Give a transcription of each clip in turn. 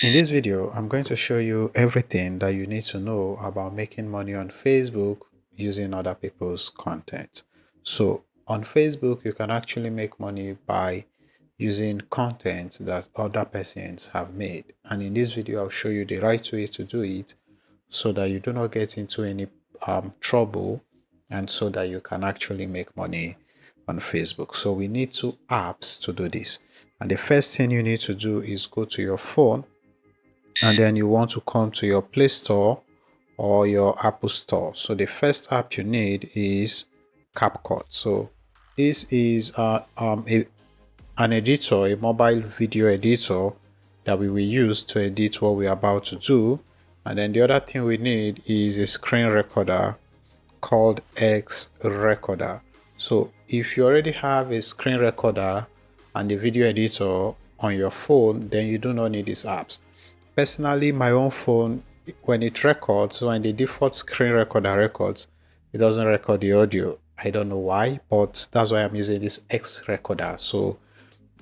In this video, I'm going to show you everything that you need to know about making money on Facebook using other people's content. So on Facebook, you can actually make money by using content that other persons have made. And in this video, I'll show you the right way to do it so that you do not get into any trouble and so that you can actually make money on Facebook. So we need two apps to do this. And the first thing you need to do is go to your phone, and then you want to come to your Play Store or your Apple Store. So the first app you need is CapCut. So this is an editor, a mobile video editor that we will use to edit what we're about to do. And then the other thing we need is a screen recorder called X Recorder. So if you already have a screen recorder and a video editor on your phone, then you do not need these apps. Personally, my own phone, when it records, when the default screen recorder records, it doesn't record the audio. I don't know why, but that's why I'm using this X recorder. So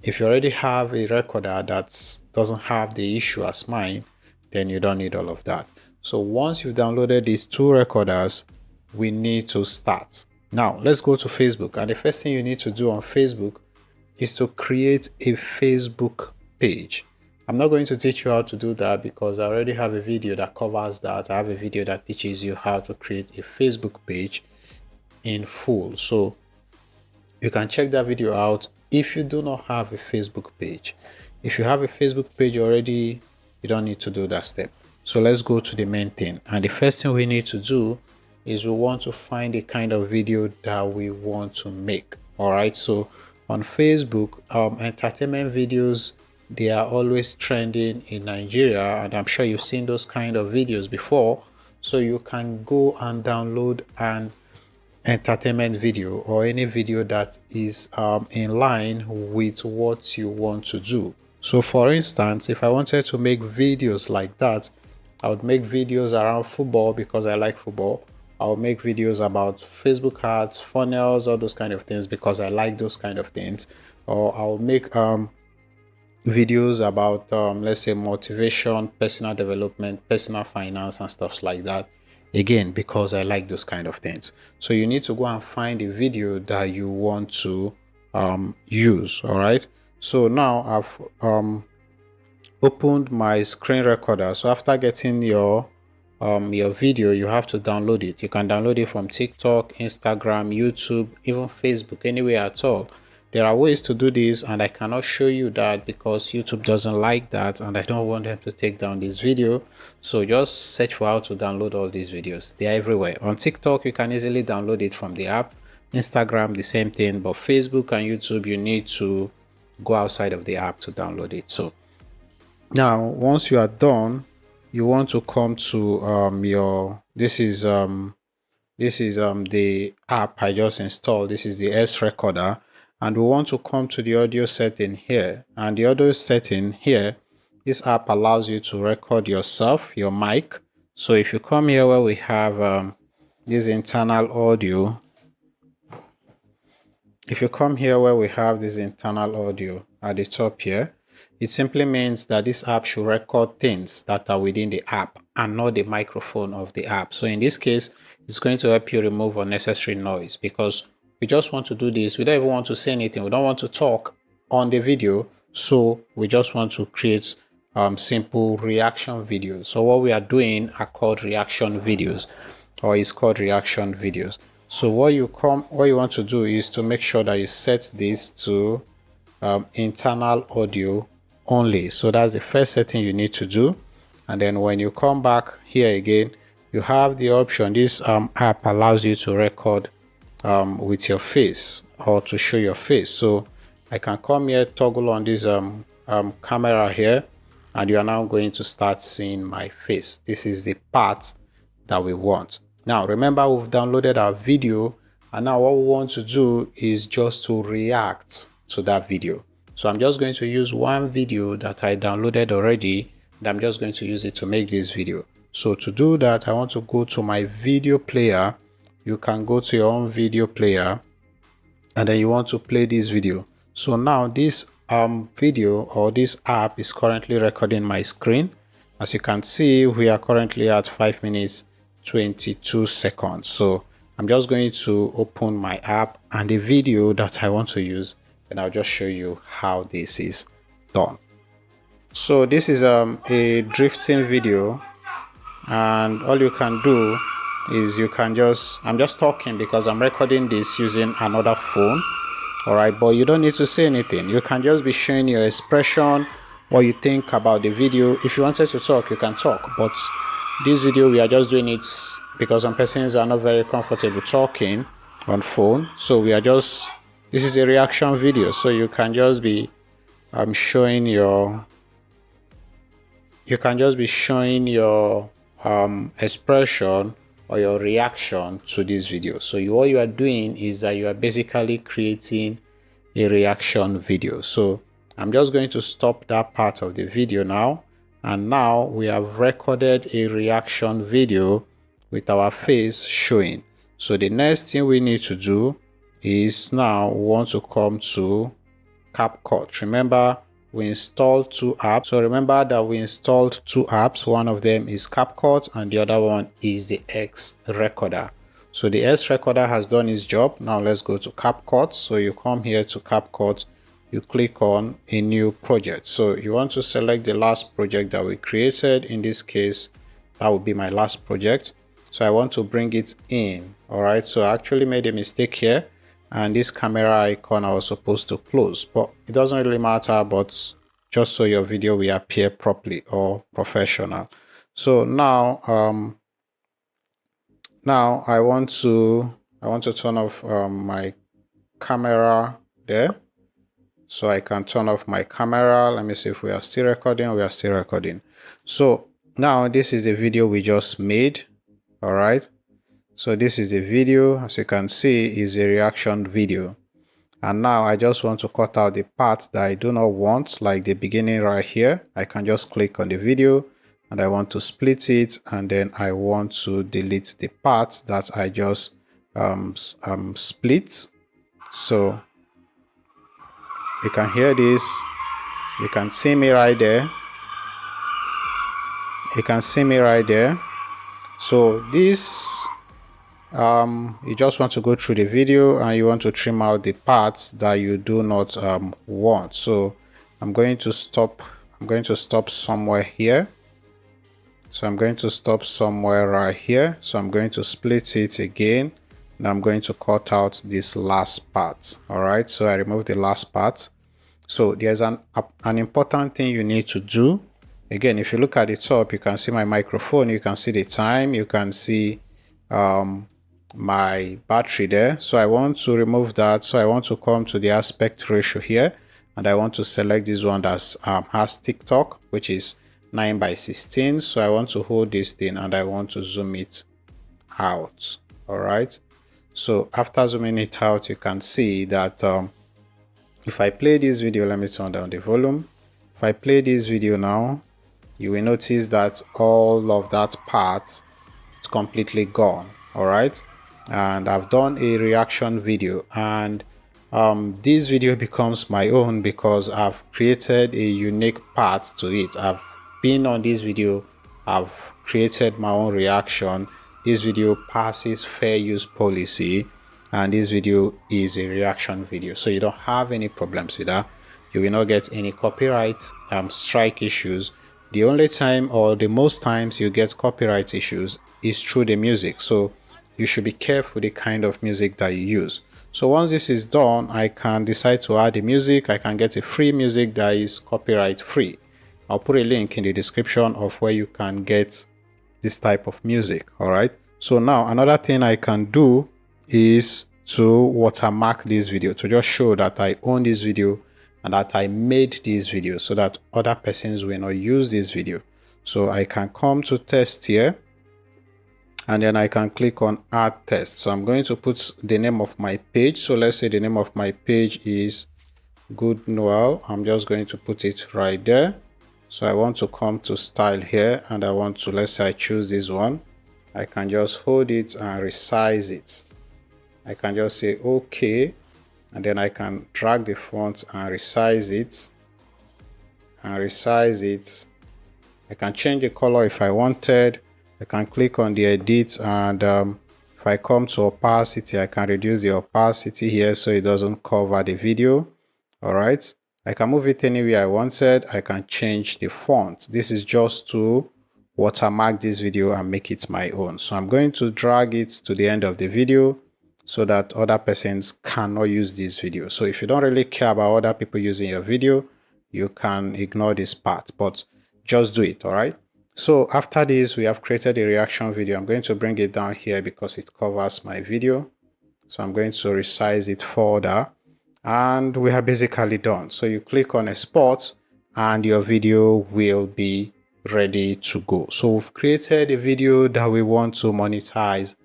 if you already have a recorder that doesn't have the issue as mine, then you don't need all of that. So once you've downloaded these two recorders, we need to start. Now let's go to Facebook, and the first thing you need to do on Facebook is to create a Facebook page. I'm not going to teach you how to do that because I already have a video that covers that. I have a video that teaches you how to create a Facebook page in full. So you can check that video out if you do not have a Facebook page. If you have a Facebook page already, you don't need to do that step. So let's go to the main thing. And the first thing we need to do is we want to find the kind of video that we want to make. All right. So on Facebook, entertainment videos, they are always trending in Nigeria, and I'm sure you've seen those kind of videos before. So you can go and download an entertainment video or any video that is in line with what you want to do. So for instance, if I wanted to make videos like that, I would make videos around football because I like football. I'll make videos about Facebook ads, funnels, all those kind of things because I like those kind of things. Or I'll make videos about let's say motivation, personal development, personal finance and stuff like that, again because I like those kind of things. So you need to go and find a video that you want to use. All right, so now I've opened my screen recorder. So after getting your video, you have to download it. You can download it from TikTok, Instagram, YouTube, even Facebook, anywhere at all. There are ways to do this, and I cannot show you that because YouTube doesn't like that, and I don't want them to take down this video. So just search for how to download all these videos. They are everywhere. On TikTok, you can easily download it from the app. Instagram, the same thing, but Facebook and YouTube, you need to go outside of the app to download it. So now once you are done, you want to come to your this is the app I just installed. This is the S recorder, and we want to come to the audio setting here. And the audio setting here, this app allows you to record yourself, your mic. So if you come here where we have this internal audio, if you come here where we have this internal audio at the top here, it simply means that this app should record things that are within the app and not the microphone of the app. So in this case, it's going to help you remove unnecessary noise because we just want to do this. We don't even want to say anything. We don't want to talk on the video. So we just want to create simple reaction videos. So what we are doing are called reaction videos, or is called reaction videos. So what you want to do is to make sure that you set this to internal audio only. So that's the first setting you need to do. And then when you come back here again, you have the option. This app allows you to record with your face or to show your face. So I can come here, toggle on this camera here, and you are now going to start seeing my face. This is the part that we want. Now remember, we've downloaded our video, and now what we want to do is just to react to that video. So I'm just going to use one video that I downloaded already, and I'm just going to use it to make this video. So to do that, I want to go to my video player. You can go to your own video player, and then you want to play this video. So now this video or this app is currently recording my screen. As you can see, we are currently at 5 minutes 22 seconds. So I'm just going to open my app and the video that I want to use, and I'll just show you how this is done. So this is a drifting video, and all you can do is I'm just talking because I'm recording this using another phone. All right, but you don't need to say anything. You can just be showing your expression, what you think about the video. If you wanted to talk, you can talk, but this video we are just doing it because some persons are not very comfortable talking on phone. So this is a reaction video, so you can just be showing your expression or your reaction to this video. So what you are doing is that you are basically creating a reaction video. So I'm just going to stop that part of the video now, and now we have recorded a reaction video with our face showing. So the next thing we need to do is now we want to come to CapCut. Remember, we installed two apps. So remember that we installed two apps. One of them is CapCut and the other one is the X Recorder. So the X Recorder has done its job. Now let's go to CapCut. So you come here to CapCut, you click on a new project. So you want to select the last project that we created. In this case, that would be my last project. So I want to bring it in. All right. So I actually made a mistake here, and this camera icon I was supposed to close, but it doesn't really matter, but just so your video will appear properly or professional. So now I want to turn off my camera there, so I can turn off my camera. Let me see if we are still recording. We are still recording. So now this is the video we just made. All right, so this is the video. As you can see, is a reaction video. And now I just want to cut out the part that I do not want, like the beginning right here. I can just click on the video and I want to split it, and then I want to delete the part that I just split. So you can hear this, you can see me right there, you can see me right there. So this you just want to go through the video and you want to trim out the parts that you do not want. So I'm going to stop somewhere here. So I'm going to stop somewhere right here. So I'm going to split it again, and I'm going to cut out this last part. All right, so I remove the last part. So there's an important thing you need to do. Again, if you look at the top, you can see my microphone, you can see the time, you can see my battery there. So I want to remove that. So I want to come to the aspect ratio here, and I want to select this one that has TikTok, which is 9:16. So I want to hold this thing and I want to zoom it out. All right, so after zooming it out, you can see that if I play this video, let me turn down the volume. If I play this video now, you will notice that all of that part is completely gone. All right, and I've done a reaction video, and this video becomes my own because I've created a unique part to it. I've been on this video, I've created my own reaction. This video passes fair use policy, and this video is a reaction video, so you don't have any problems with that. You will not get any copyright strike issues. The only time, or the most times, you get copyright issues is through the music. So you should be careful the kind of music that you use. So once this is done, I can decide to add the music. I can get a free music that is copyright free. I'll put a link in the description of where you can get this type of music. All right, so now another thing I can do is to watermark this video, to just show that I own this video and that I made this video, so that other persons will not use this video. So I can come to test here, and then I can click on add test. So I'm going to put the name of my page. So let's say the name of my page is Good Noel. I'm just going to put it right there. So I want to come to style here, and I want to, let's say I choose this one. I can just hold it and resize it. I can just say okay, and then I can drag the font and resize it I can change the color if I wanted. I can click on the edit, and if I come to opacity, I can reduce the opacity here so it doesn't cover the video. All right, I can move it anywhere I wanted. I can change the font. This is just to watermark this video and make it my own. So I'm going to drag it to the end of the video so that other persons cannot use this video. So if you don't really care about other people using your video, you can ignore this part, but just do it. All right, so after this, we have created a reaction video. I'm going to bring it down here because it covers my video. So I'm going to resize it further, and we are basically done. So you click on export and your video will be ready to go. So we've created a video that we want to monetize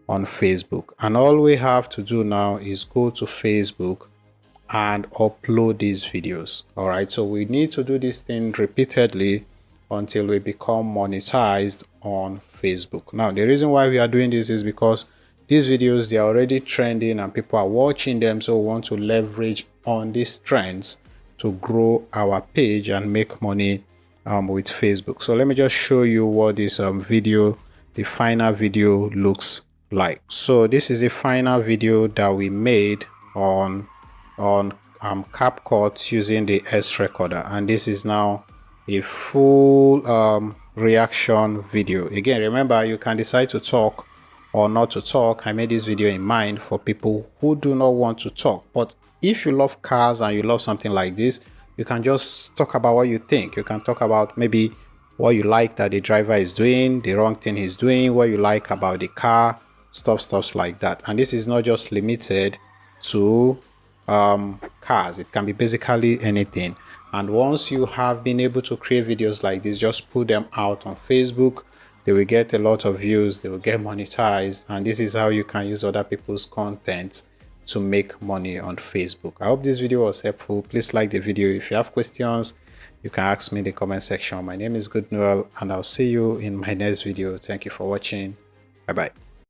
on Facebook, and all we have to do now is go to Facebook and upload these videos. All right, so we need to do this thing repeatedly until we become monetized on Facebook. Now, the reason why we are doing this is because these videos, they are already trending and people are watching them, so we want to leverage on these trends to grow our page and make money with Facebook. So let me just show you what this video, the final video, looks like. So this is the final video that we made on CapCut using the S recorder, and this is now a full reaction video. Again, remember, you can decide to talk or not to talk. I made this video in mind for people who do not want to talk, but if you love cars and you love something like this, you can just talk about what you think. You can talk about maybe what you like that the driver is doing, the wrong thing he's doing, what you like about the car, stuff like that. And this is not just limited to cars. It can be basically anything. And once you have been able to create videos like this, just put them out on Facebook. They will get a lot of views, they will get monetized, and this is how you can use other people's content to make money on Facebook. I hope this video was helpful. Please like the video. If you have questions, you can ask me in the comment section. My name is Good Noel, and I'll see you in my next video. Thank you for watching. Bye bye.